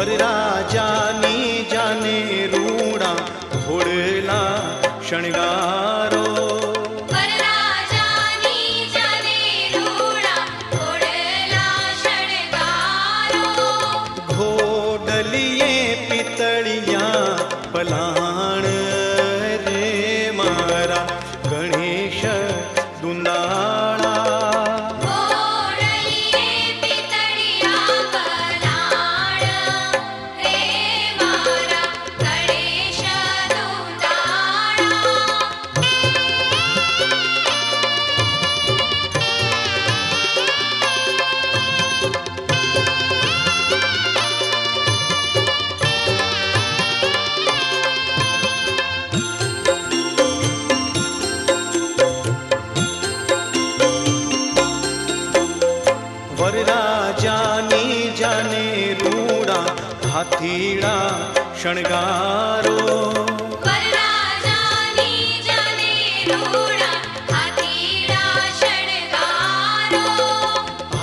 વરરાજાની જાને રૂડા ઘોડલા શણગારો. વરરાજાની જાને રૂડા ઘોડલા શણગારો. ઘોડલીએ પિતળિયા પલાણ રે મારા ગણેશ દુંદાળા. વરરાજાની જાને રૂડા હાથીડા શણગારો. વરરાજાની જાને રૂડા હાથીડા શણગારો.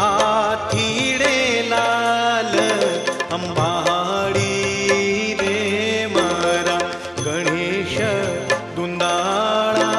હાથીડે લાલ અંબાડી રે મારા ગણેશ દુંદાળા.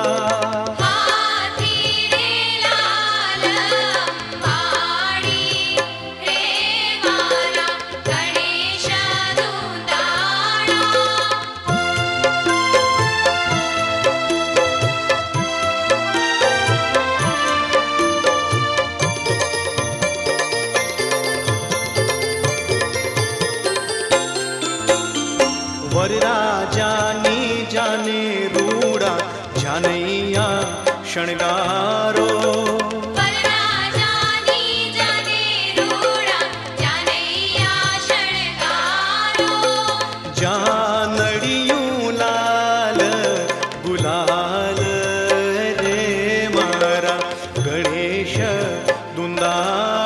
વરરાજાની જાને રૂડા જાનૈયા શણગારો. વરરાજાની જાને રૂડા જાનૈયા શણગારો. જાનડિયું લાલ ગુલાલ રે મારા ગણેશ દુંદાળા.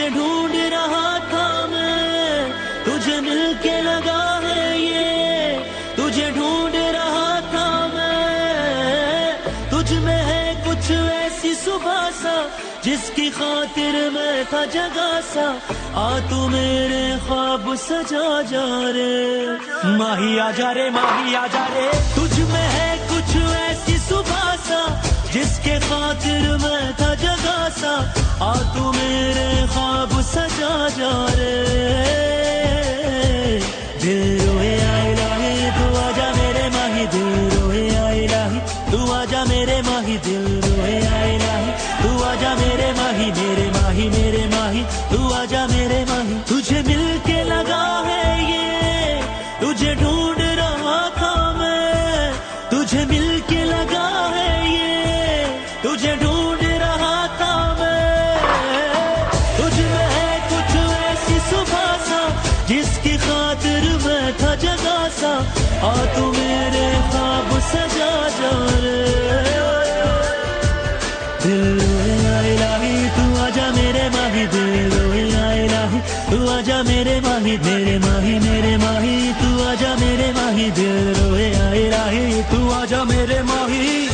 तुझे ढूंढ रहा था मैं, तुझे मिलके लगा है ये, तुझे ढूंढ रहा था मैं, तुझ में है कुछ ऐसी सुबह सा जिसकी खातिर मैं था जगा सा, आ तू मेरे ख्वाब सजा जा रे, माही आजा रे, माही आजा रे, तुझ में है कुछ ऐसी सुबह सा जिसके खातिर मैं था जगा सा, आ तू मेरे ख्वाब सजा जा रे, दिल रोए आए लाही तू आजा मेरे माही, दिल रोए आए लाही तू आजा मेरे माही, दिल रोए आए लाही तू आजा मेरे माही, मेरे माही मेरे माही तू आजा मेरे माही, तुझे मिलके लगा है ये, तुझे ढूंढ रहा था मैं, तुझे मिलके लगा है ये, तुझे ढूंढ रहा था मैं, तुझ में है कुछ ऐसी सुबह सा जिसकी खातिर मैं था जगा सा, आ तू मेरे ख्वाब सजा जा रे, दिल रोए आए लाही तू आजा मेरे माही, दिल रोए आए लाही तू आजा मेरे माही, मेरे माही मेरे माही तू आजा मेरे माही, दिल रोए आए लाही तू आजा मेरे माही,